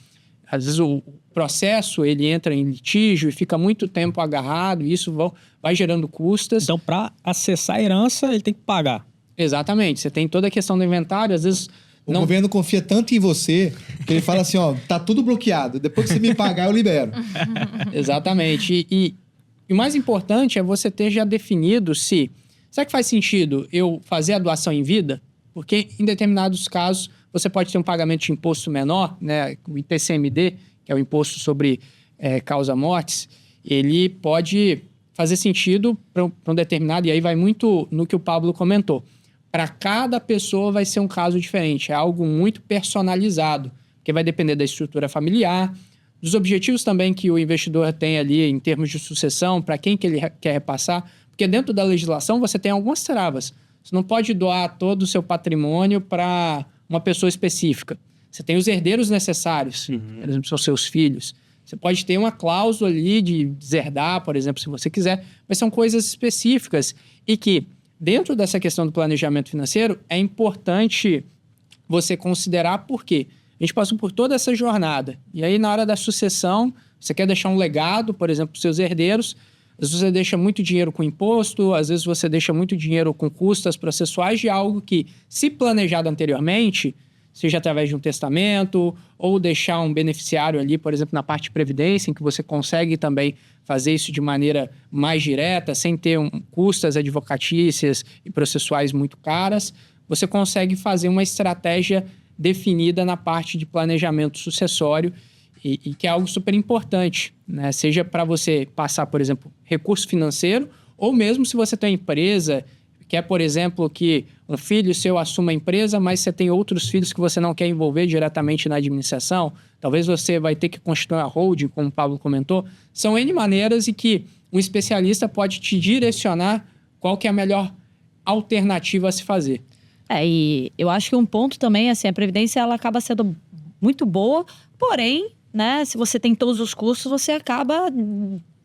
às vezes o processo ele entra em litígio e fica muito tempo agarrado e isso vai gerando custas. Então, para acessar a herança, ele tem que pagar. Exatamente. Você tem toda a questão do inventário, às vezes... O governo confia tanto em você que ele fala assim, tá tudo bloqueado. Depois que você me pagar, eu libero. Exatamente. E o mais importante é você ter já definido será que faz sentido eu fazer a doação em vida? Porque em determinados casos você pode ter um pagamento de imposto menor, né? O IPCMD, que é o imposto sobre causa-mortes, ele pode fazer sentido para um determinado, e aí vai muito no que o Pablo comentou. Para cada pessoa vai ser um caso diferente. É algo muito personalizado, porque vai depender da estrutura familiar, dos objetivos também que o investidor tem ali em termos de sucessão, para quem que ele quer repassar. Porque dentro da legislação você tem algumas travas. Você não pode doar todo o seu patrimônio para uma pessoa específica. Você tem os herdeiros necessários, por exemplo, são seus filhos. Você pode ter uma cláusula ali de deserdar, por exemplo, se você quiser, mas são coisas específicas e que dentro dessa questão do planejamento financeiro, é importante você considerar por quê. A gente passou por toda essa jornada. E aí, na hora da sucessão, você quer deixar um legado, por exemplo, para os seus herdeiros. Às vezes você deixa muito dinheiro com imposto, às vezes você deixa muito dinheiro com custas processuais de algo que, se planejado anteriormente, seja através de um testamento ou deixar um beneficiário ali, por exemplo, na parte de previdência, em que você consegue também fazer isso de maneira mais direta, sem ter custas advocatícias e processuais muito caras, você consegue fazer uma estratégia definida na parte de planejamento sucessório e que é algo super importante, né? Seja para você passar, por exemplo, recurso financeiro ou mesmo se você tem uma empresa, quer, por exemplo, que um filho seu assuma a empresa, mas você tem outros filhos que você não quer envolver diretamente na administração, talvez você vai ter que constituir a holding, como o Pablo comentou. São N maneiras em que um especialista pode te direcionar qual que é a melhor alternativa a se fazer. E eu acho que um ponto também, assim, a Previdência ela acaba sendo muito boa, porém, né, se você tem todos os custos, você acaba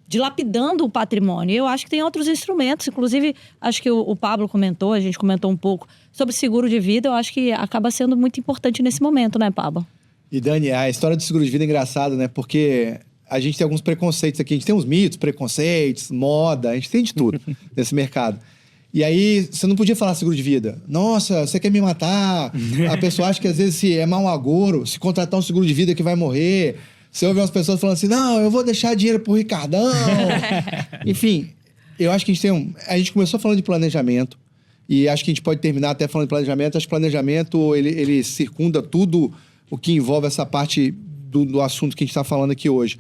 dilapidando o patrimônio. Eu acho que tem outros instrumentos, inclusive, acho que o Pablo comentou, a gente comentou um pouco sobre seguro de vida, eu acho que acaba sendo muito importante nesse momento, né, Pablo? E Dani, a história do seguro de vida é engraçada, né? Porque a gente tem alguns preconceitos aqui, a gente tem uns mitos, preconceitos, moda, a gente tem de tudo nesse mercado. E aí, você não podia falar seguro de vida. Nossa, você quer me matar? A pessoa acha que às vezes se é mau agouro, se contratar um seguro de vida que vai morrer. Você ouve umas pessoas falando assim, não, eu vou deixar dinheiro pro Ricardão. Enfim, eu acho que a gente começou falando de planejamento e acho que a gente pode terminar até falando de planejamento. Acho que planejamento, ele circunda tudo o que envolve essa parte do assunto que a gente está falando aqui hoje.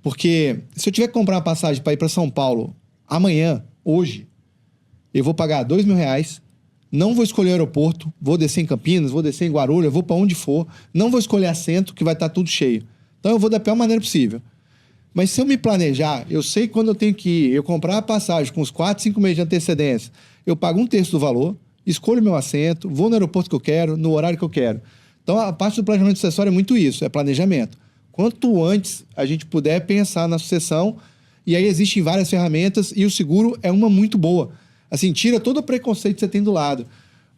Porque se eu tiver que comprar uma passagem para ir para São Paulo amanhã, hoje, eu vou pagar R$2.000, não vou escolher o aeroporto, vou descer em Campinas, vou descer em Guarulhos, vou para onde for, não vou escolher assento, que vai estar tudo cheio. Então eu vou da pior maneira possível. Mas se eu me planejar, eu sei quando eu tenho que ir, eu comprar a passagem com uns 4, 5 meses de antecedência, eu pago 1/3 do valor, escolho meu assento, vou no aeroporto que eu quero, no horário que eu quero. Então a parte do planejamento sucessório é muito isso, é planejamento. Quanto antes a gente puder pensar na sucessão, e aí existem várias ferramentas, e o seguro é uma muito boa. Assim, tira todo o preconceito que você tem do lado.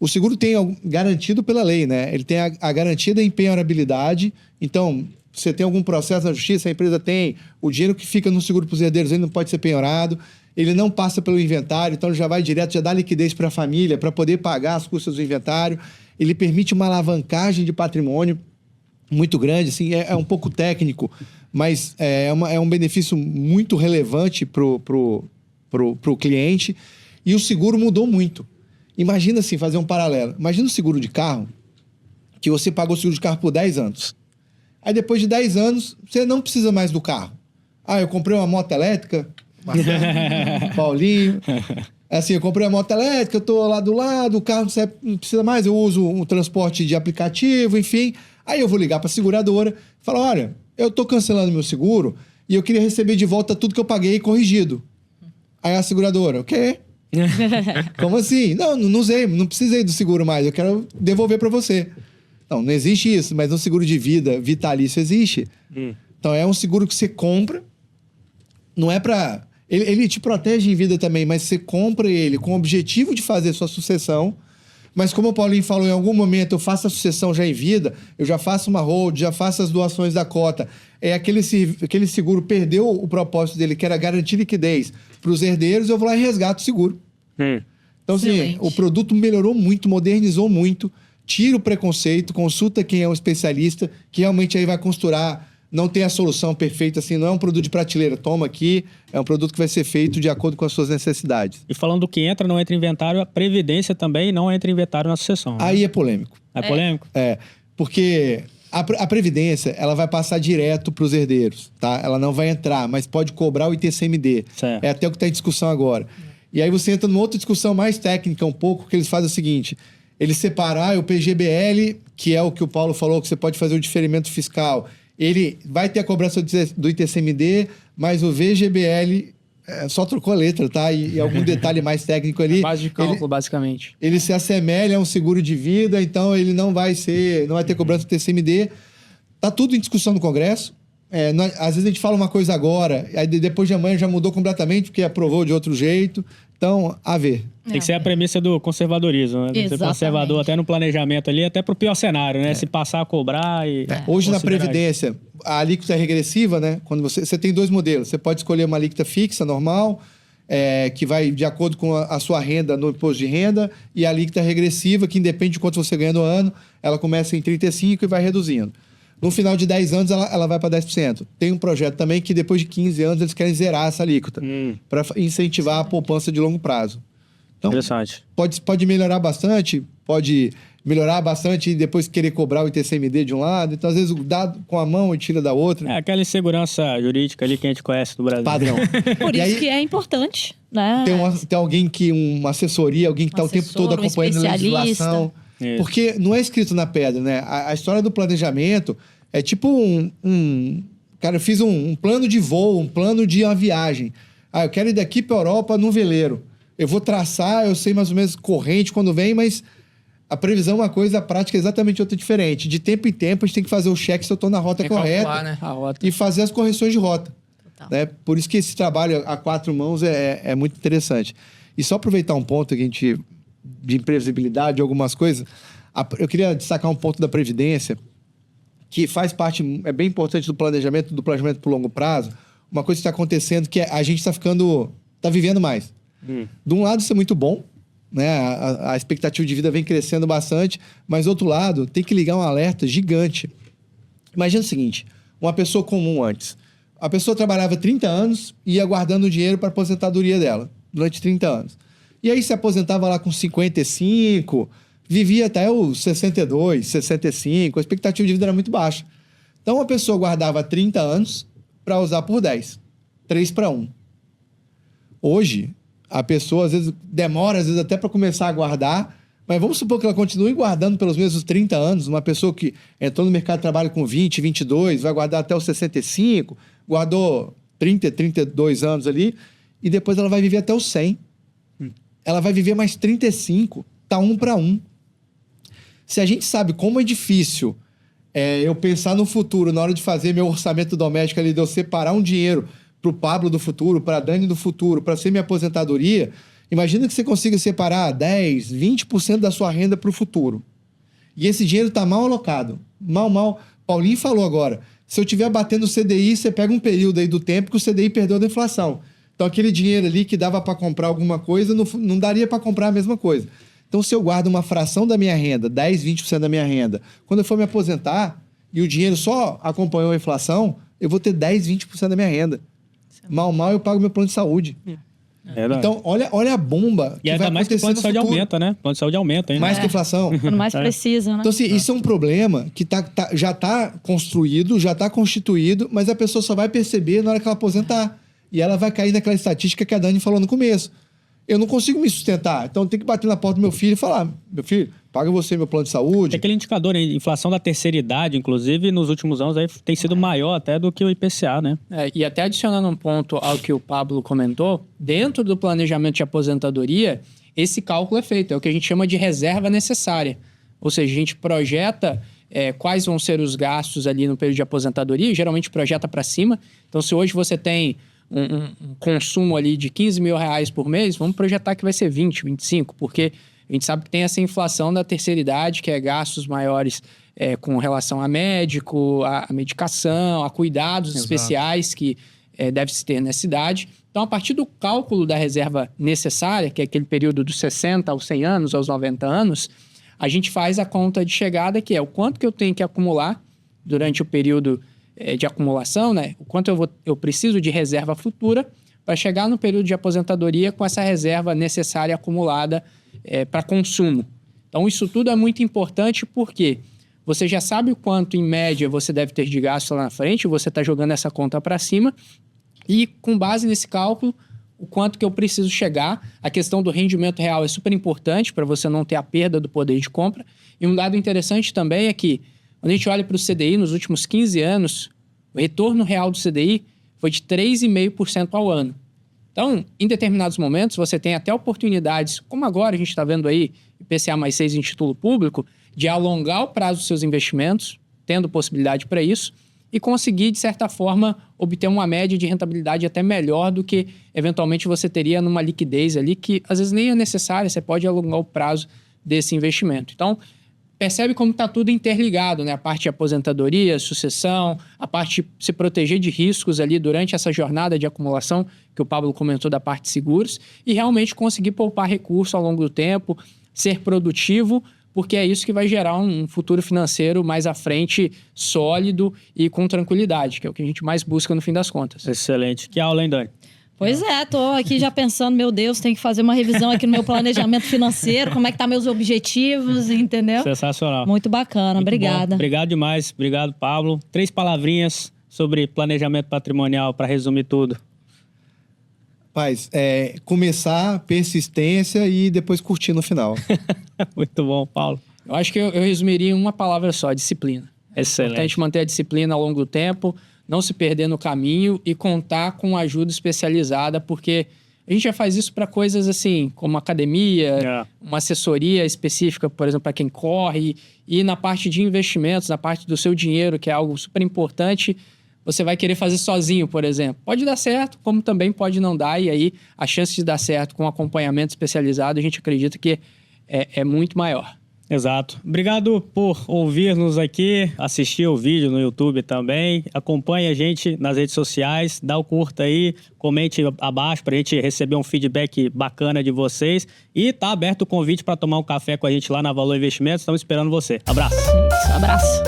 O seguro tem garantido pela lei, né? Ele tem a garantia da empenhorabilidade. Então, você tem algum processo na justiça, a empresa tem, o dinheiro que fica no seguro para os herdeiros ele não pode ser penhorado, ele não passa pelo inventário, então ele já vai direto, já dá liquidez para a família para poder pagar as custas do inventário. Ele permite uma alavancagem de patrimônio muito grande, assim, é um pouco técnico, mas é um benefício muito relevante pro cliente. E o seguro mudou muito. Imagina assim, fazer um paralelo. Imagina o seguro de carro, que você pagou o seguro de carro por 10 anos. Aí depois de 10 anos, você não precisa mais do carro. Ah, eu comprei uma moto elétrica, Paulinho. Assim, eu comprei uma moto elétrica, eu tô lá do lado, o carro não precisa mais, eu uso um transporte de aplicativo, enfim. Aí eu vou ligar para a seguradora e falar, olha, eu tô cancelando meu seguro e eu queria receber de volta tudo que eu paguei corrigido. Aí a seguradora, o quê? Como assim? Não usei, não precisei do seguro mais, eu quero devolver para você. Não existe isso, mas um seguro de vida vitalício existe. Então é um seguro que você compra, não é para... Ele te protege em vida também, mas você compra ele com o objetivo de fazer sua sucessão. Mas como o Paulinho falou, em algum momento eu faço a sucessão já em vida, eu já faço uma hold, já faço as doações da cota. Aquele seguro perdeu o propósito dele, que era garantir liquidez para os herdeiros, eu vou lá e resgato o seguro. Então, assim, o produto melhorou muito, modernizou muito, tira o preconceito, consulta quem é um especialista, que realmente aí vai costurar. Não tem a solução perfeita, assim, não é um produto de prateleira. Toma aqui, é um produto que vai ser feito de acordo com as suas necessidades. E falando do que entra, não entra em inventário, a Previdência também não entra em inventário na sucessão. Né? Aí é polêmico. É polêmico? É, porque a Previdência, ela vai passar direto para os herdeiros, tá? Ela não vai entrar, mas pode cobrar o ITCMD. Certo. É até o que está em discussão agora. E aí você entra numa outra discussão mais técnica um pouco, que eles fazem o seguinte, eles separam o PGBL, que é o que o Paulo falou, que você pode fazer o diferimento fiscal. Ele vai ter a cobrança do ITCMD, mas o VGBL só trocou a letra, tá? E algum detalhe mais técnico ali. Base de cálculo, basicamente. Ele se assemelha a um seguro de vida, então ele não vai ter cobrança do ITCMD. Tá tudo em discussão no Congresso. Às vezes a gente fala uma coisa agora, aí depois de amanhã já mudou completamente, porque aprovou de outro jeito. Então, a ver. Tem que ser a premissa do conservadorismo, né? Tem que ser conservador até no planejamento ali, até pro pior cenário, né? Se passar a cobrar e... Hoje na Previdência, a alíquota é regressiva, né? Quando você tem 2 modelos. Você pode escolher uma alíquota fixa, normal, que vai de acordo com a sua renda no imposto de renda, e a alíquota regressiva, que independe de quanto você ganha no ano, ela começa em 35% e vai reduzindo. No final de 10 anos, ela vai para 10%. Tem um projeto também que depois de 15 anos eles querem zerar essa alíquota para incentivar a poupança de longo prazo. Então, interessante. Pode melhorar bastante e depois querer cobrar o ITCMD de um lado. Então, às vezes, dá com a mão e tira da outra. É aquela insegurança jurídica ali que a gente conhece do Brasil. Padrão. Por isso que é importante, né? Tem alguém uma assessoria, alguém que está o tempo todo acompanhando a legislação. Isso. Porque não é escrito na pedra, né? A história do planejamento é tipo Cara, eu fiz um plano de voo, um plano de uma viagem. Eu quero ir daqui para a Europa num veleiro. Eu vou traçar, eu sei mais ou menos corrente quando vem, mas a previsão é uma coisa, a prática é exatamente outra diferente. De tempo em tempo, a gente tem que fazer o cheque se eu estou na rota correta. Né? A rota. E fazer as correções de rota. Né? Por isso que esse trabalho a 4 mãos é muito interessante. E só aproveitar um ponto que a gente... de imprevisibilidade, algumas coisas. Eu queria destacar um ponto da Previdência, que faz parte, é bem importante do planejamento por longo prazo. Uma coisa que está acontecendo que a gente está vivendo mais. De um lado, isso é muito bom, né? A expectativa de vida vem crescendo bastante, mas do outro lado, tem que ligar um alerta gigante. Imagina o seguinte, uma pessoa comum antes. A pessoa trabalhava 30 anos e ia guardando dinheiro para a aposentadoria dela, durante 30 anos. E aí se aposentava lá com 55, vivia até os 62, 65, a expectativa de vida era muito baixa. Então a pessoa guardava 30 anos para usar por 10, 3-1. Hoje, a pessoa às vezes demora, às vezes até para começar a guardar, mas vamos supor que ela continue guardando pelos mesmos 30 anos. Uma pessoa que entrou no mercado de trabalho com 20, 22, vai guardar até os 65, guardou 30, 32 anos ali, e depois ela vai viver até os 100. Ela vai viver mais 35, tá 1-1. Se a gente sabe como é difícil eu pensar no futuro, na hora de fazer meu orçamento doméstico ali, de eu separar um dinheiro para o Pablo do futuro, para a Dani do futuro, para ser minha aposentadoria, imagina que você consiga separar 10, 20% da sua renda para o futuro. E esse dinheiro está mal alocado. Mal. Paulinho falou agora, se eu estiver batendo o CDI, você pega um período aí do tempo que o CDI perdeu da inflação. Então aquele dinheiro ali que dava para comprar alguma coisa, não daria para comprar a mesma coisa. Então, se eu guardo uma fração da minha renda, 10, 20% da minha renda, quando eu for me aposentar e o dinheiro só acompanhou a inflação, eu vou ter 10, 20% da minha renda. Mal eu pago meu plano de saúde. Então, olha a bomba que vai acontecer no futuro. E ainda mais que o plano de saúde aumenta, né? O plano de saúde aumenta ainda. Mais que a inflação. Quando mais precisa, né? Então, assim, isso é um problema que já está construído, já está constituído, mas a pessoa só vai perceber na hora que ela aposentar. E ela vai cair naquela estatística que a Dani falou no começo. Eu não consigo me sustentar, então eu tenho que bater na porta do meu filho e falar, meu filho, paga você meu plano de saúde. Tem aquele indicador, né? Inflação da terceira idade, inclusive, nos últimos anos aí tem sido maior até do que o IPCA, né? E até adicionando um ponto ao que o Pablo comentou, dentro do planejamento de aposentadoria, esse cálculo é feito, é o que a gente chama de reserva necessária. Ou seja, a gente projeta quais vão ser os gastos ali no período de aposentadoria, e geralmente projeta para cima. Então, se hoje você tem um consumo ali de 15 mil reais por mês, vamos projetar que vai ser 20, 25, porque a gente sabe que tem essa inflação da terceira idade, que é gastos maiores com relação a médico, a medicação, a cuidados especiais que deve-se ter nessa idade. Então, a partir do cálculo da reserva necessária, que é aquele período dos 60 aos 100 anos, aos 90 anos, a gente faz a conta de chegada, que é o quanto que eu tenho que acumular durante o período de acumulação, né? O quanto eu preciso de reserva futura para chegar no período de aposentadoria com essa reserva necessária acumulada para consumo. Então, isso tudo é muito importante porque você já sabe o quanto, em média, você deve ter de gasto lá na frente, você está jogando essa conta para cima e, com base nesse cálculo, o quanto que eu preciso chegar. A questão do rendimento real é super importante para você não ter a perda do poder de compra. E um dado interessante também é que, quando a gente olha para o CDI, nos últimos 15 anos, o retorno real do CDI foi de 3,5% ao ano. Então, em determinados momentos, você tem até oportunidades, como agora a gente está vendo aí, IPCA mais 6 em título público, de alongar o prazo dos seus investimentos, tendo possibilidade para isso, e conseguir, de certa forma, obter uma média de rentabilidade até melhor do que, eventualmente, você teria numa liquidez ali, que às vezes nem é necessária, você pode alongar o prazo desse investimento. Então, percebe como está tudo interligado, né? A parte de aposentadoria, sucessão, a parte de se proteger de riscos ali durante essa jornada de acumulação, que o Pablo comentou da parte de seguros, e realmente conseguir poupar recurso ao longo do tempo, ser produtivo, porque é isso que vai gerar um futuro financeiro mais à frente, sólido e com tranquilidade, que é o que a gente mais busca no fim das contas. Excelente. Que aula, hein, Dani? Pois tô aqui já pensando, meu Deus, tem que fazer uma revisão aqui no meu planejamento financeiro, como é que tá meus objetivos, entendeu? Sensacional. Muito bacana, Muito obrigada. Bom. Obrigado demais, obrigado, Pablo. 3 palavrinhas sobre planejamento patrimonial para resumir tudo. Paz, começar, persistência e depois curtir no final. Muito bom, Paulo. Eu acho que eu resumiria em uma palavra só, disciplina. Excelente. É importante manter a disciplina ao longo do tempo, não se perder no caminho e contar com ajuda especializada, porque a gente já faz isso para coisas assim, como academia, uma assessoria específica, por exemplo, para quem corre, e na parte de investimentos, na parte do seu dinheiro, que é algo super importante, você vai querer fazer sozinho, por exemplo. Pode dar certo, como também pode não dar, e aí a chance de dar certo com acompanhamento especializado, a gente acredita que é muito maior. Exato. Obrigado por ouvir-nos aqui, assistir o vídeo no YouTube também. Acompanhe a gente nas redes sociais, dá o curta aí, comente abaixo para a gente receber um feedback bacana de vocês. E tá aberto o convite para tomar um café com a gente lá na Valor Investimentos. Estamos esperando você. Abraço. Isso, abraço.